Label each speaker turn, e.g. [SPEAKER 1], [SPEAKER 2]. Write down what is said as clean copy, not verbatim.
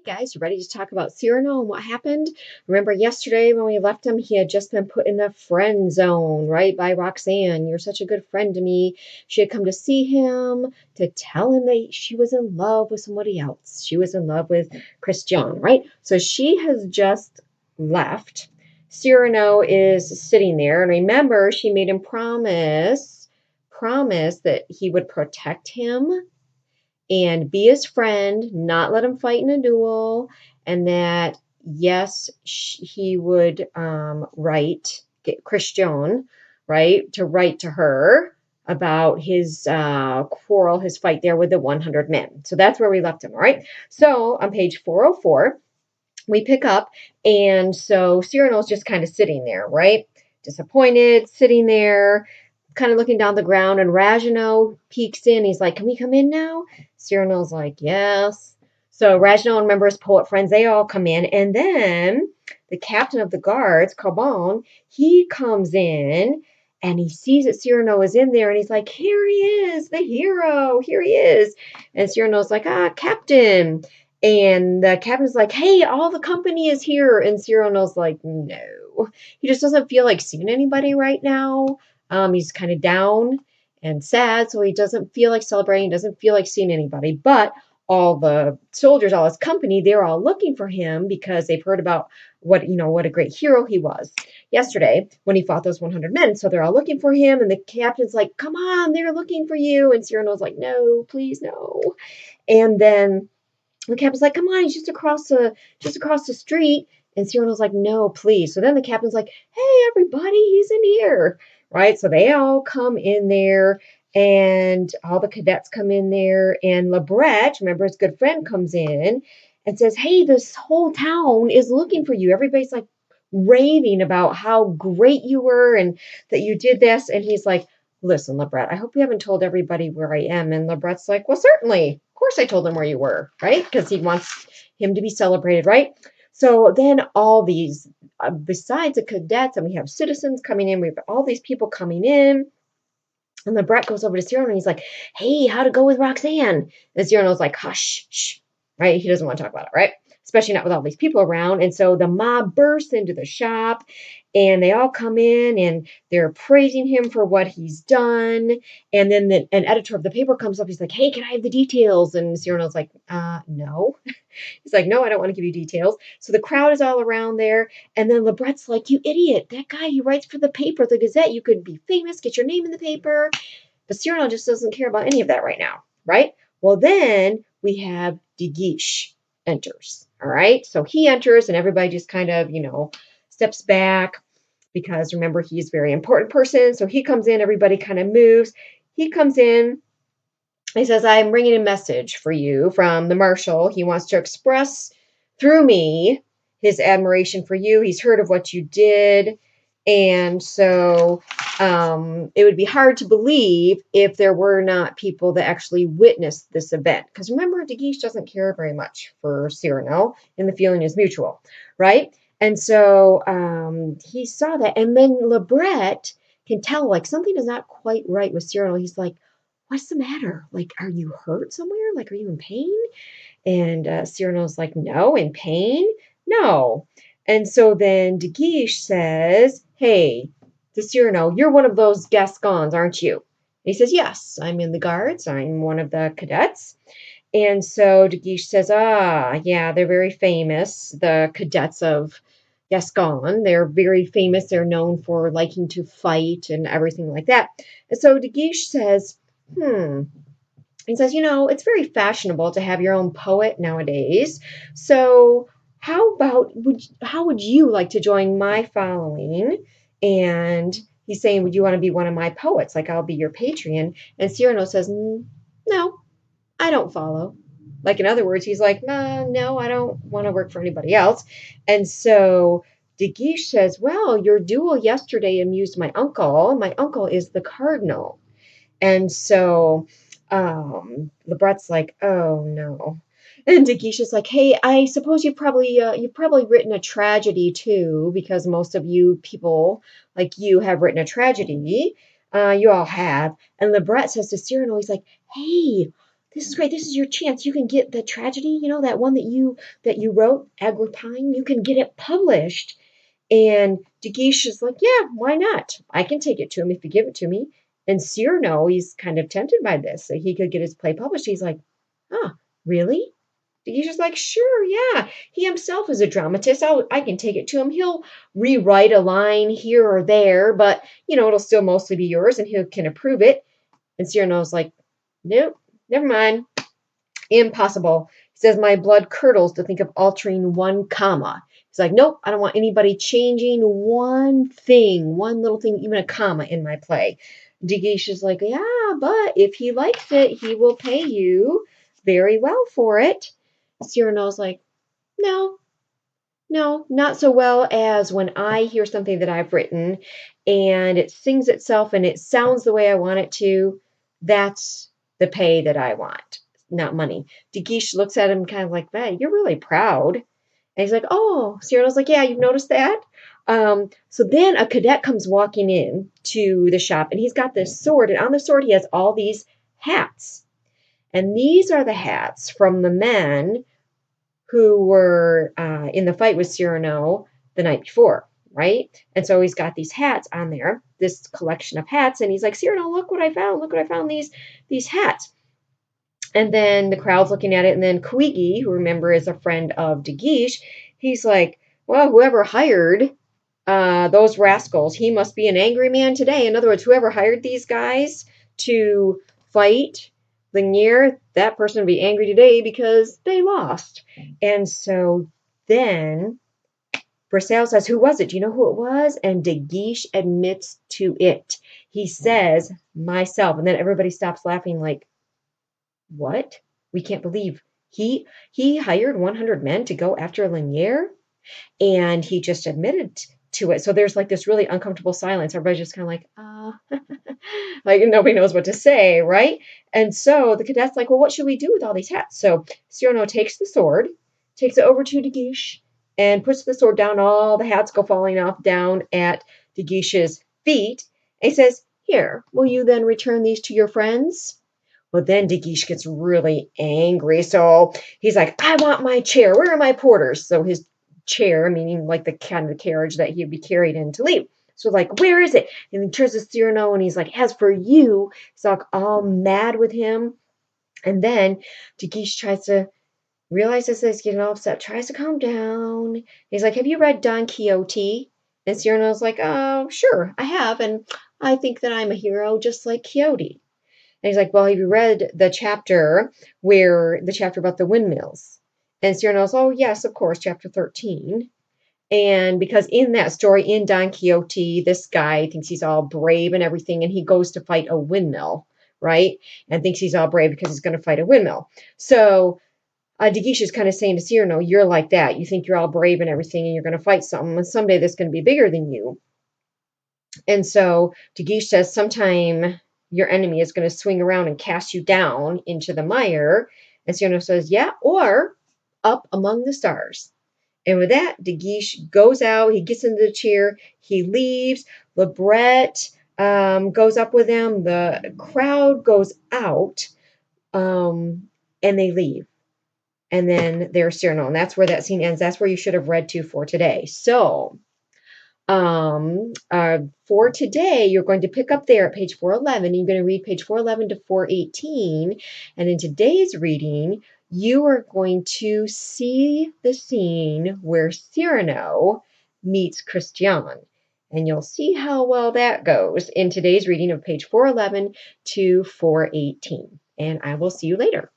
[SPEAKER 1] Hey guys, you ready to talk about Cyrano and what happened? Remember yesterday when we left him, he had just been put in the friend zone, right, by Roxanne. You're such a good friend to me. She had come to see him to tell him that she was in love with somebody else. She was in love with Christian, right? So she has just left. Cyrano is sitting there, and remember, she made him promise that he would protect him and be his friend, not let him fight in a duel, and that yes, he would write get Christian, right, to write to her about his quarrel, his fight there with the 100 men. So that's where we left him, all right? So on page 404, we pick up, and so Cyrano's just kind of sitting there, right? Disappointed, sitting there, kind of looking down the ground, and Ragino peeks in. He's like, "Can we come in now?" Cyrano's like, "Yes." So Ragino and member his poet friends, they all come in, and then the captain of the guards, Carbon, he comes in and he sees that Cyrano is in there, and he's like, "Here he is, the hero. Here he is." And Cyrano's like, "Captain." And the captain's like, "Hey, all the company is here." And Cyrano's like, "No." He just doesn't feel like seeing anybody right now. He's kind of down and sad, so he doesn't feel like celebrating, doesn't feel like seeing anybody. But all the soldiers, all his company, they're all looking for him because they've heard about what a great hero he was yesterday when he fought those 100 men. So they're all looking for him, and the captain's like, "Come on, they're looking for you." And Cyrano's like, "No, please, no." And then the captain's like, "Come on, he's just across the street." And Cyrano's like, "No, please." So then the captain's like, "Hey, everybody, he's in here." Right? So they all come in there, and all the cadets come in there, and Lebret, remember his good friend, comes in and says, "Hey, this whole town is looking for you." Everybody's like raving about how great you were and that you did this. And he's like, "Listen, Lebret, I hope you haven't told everybody where I am." And Lebret's like, "Well, certainly. Of course I told them where you were," right? Because he wants him to be celebrated, right? So then all these, besides the cadets, and we have citizens coming in, we have all these people coming in. And Lebret goes over to Cyrano and he's like, "Hey, how'd it go with Roxanne?" And Cyrano's like, "Hush, shh," right? He doesn't want to talk about it, right? Especially not with all these people around. And so the mob bursts into the shop, and they all come in and they're praising him for what he's done. And then an editor of the paper comes up. He's like, "Hey, can I have the details?" And Cyrano's like, "No." He's like, "No, I don't want to give you details." So the crowd is all around there. And then Lebret's like, "You idiot. That guy, he writes for the paper, the Gazette. You could be famous, get your name in the paper." But Cyrano just doesn't care about any of that right now, right? Well, then we have De Guiche enters, all right? So he enters, and everybody just kind of, steps back because remember, he's a very important person. So he comes in, everybody kind of moves. He comes in, he says, "I'm bringing a message for you from the marshal. He wants to express through me his admiration for you. He's heard of what you did. And so it would be hard to believe if there were not people that actually witnessed this event." Because remember, De Guiche doesn't care very much for Cyrano, and the feeling is mutual, right? And so he saw that. And then Lebret can tell, like, something is not quite right with Cyrano. He's like, "What's the matter? Like, are you hurt somewhere? Like, are you in pain?" And Cyrano's like, "No, in pain? No." And so then De Guiche says, "Hey, to Cyrano, you're one of those Gascons, aren't you?" And he says, "Yes, I'm in the guards. I'm one of the cadets." And so De Guiche says, yeah, they're very famous, the cadets of Gascon. They're very famous. They're known for liking to fight and everything like that." And so De Guiche says, he says, "It's very fashionable to have your own poet nowadays. So how would you like to join my following?" And he's saying, "Would you want to be one of my poets? Like, I'll be your patron." And Cyrano says, "No, I don't follow." Like, in other words, he's like, "No, I don't want to work for anybody else." And so De Guiche says, "Well, your duel yesterday amused my uncle. My uncle is the cardinal." And so Lebret's like, "Oh no." And De Guiche is like, "Hey, I suppose you've probably written a tragedy too, because most of you people like you have written a tragedy. You all have." And Lebret says to Cyrano, he's like, "Hey, this is great. This is your chance. You can get the tragedy, that one that you wrote, Agrippine, you can get it published. And De Guiche is like, yeah, why not? I can take it to him if you give it to me. And Cyrano, he's kind of tempted by this, so he could get his play published. He's like, oh, really? De Guiche is like, sure, yeah. He himself is a dramatist. I can take it to him. He'll rewrite a line here or there, but, it'll still mostly be yours, and he can approve it. And Cyrano's like, nope, never mind. Impossible. He says, my blood curdles to think of altering one comma. He's like, nope, I don't want anybody changing one thing, one little thing, even a comma in my play. De Guiche is like, yeah, but if he likes it, he will pay you very well for it. Cyrano's like, no, no, not so well as when I hear something that I've written and it sings itself and it sounds the way I want it to. That's the pay that I want, not money. De Guiche looks at him kind of like, man, you're really proud. And he's like, oh, Cyrano's like, yeah, you've noticed that? So then a cadet comes walking in to the shop and he's got this sword. And on the sword, he has all these hats. And these are the hats from the men who were in the fight with Cyrano the night before, right? And so he's got these hats on there, this collection of hats, and he's like, Cyrano, look what I found! Look what I found! These hats. And then the crowd's looking at it, and then Guiche, who remember is a friend of De Guiche, he's like, well, whoever hired those rascals, he must be an angry man today. In other words, whoever hired these guys to fight Linier, that person would be angry today because they lost. And so then Brissail says, who was it? Do you know who it was? And De Guiche admits to it. He says, myself. And then everybody stops laughing like, what? We can't believe he hired 100 men to go after Linier? And he just admitted to it. So there's like this really uncomfortable silence. Everybody's just kind of like, like nobody knows what to say, right? And so the cadet's like, well, what should we do with all these hats? So Cyrano takes the sword, takes it over to De Guiche, and puts the sword down. All the hats go falling off down at De Guiche's feet. And he says, here, will you then return these to your friends? Well, then De Guiche gets really angry. So he's like, I want my chair. Where are my porters? So his chair, meaning like the kind of carriage that he'd be carried in to leave. So like, where is it? And he turns to Cyrano and he's like, as for you, he's like all mad with him. And then De Guiche tries to realize this, he's getting all upset, tries to calm down. He's like, have you read Don Quixote? And Cyrano's like, oh, sure, I have. And I think that I'm a hero just like Quixote. And he's like, well, have you read the chapter about the windmills? And Cyrano's, oh, yes, of course, chapter 13. And because in that story, in Don Quixote, this guy thinks he's all brave and everything, and he goes to fight a windmill, right? And thinks he's all brave because he's going to fight a windmill. So De Guiche is kind of saying to Cyrano, you're like that. You think you're all brave and everything, and you're going to fight something, and someday that's going to be bigger than you. And so De Guiche says, sometime your enemy is going to swing around and cast you down into the mire. And Cyrano says, yeah, or up among the stars. And with that, De Guiche goes out. He gets into the chair. He leaves. Lebret goes up with him. The crowd goes out, and they leave. And then there's Cyrano. And that's where that scene ends. That's where you should have read to for today. So for today, you're going to pick up there at page 411. You're going to read page 411 to 418. And in today's reading, you are going to see the scene where Cyrano meets Christian. And you'll see how well that goes in today's reading of page 411 to 418. And I will see you later.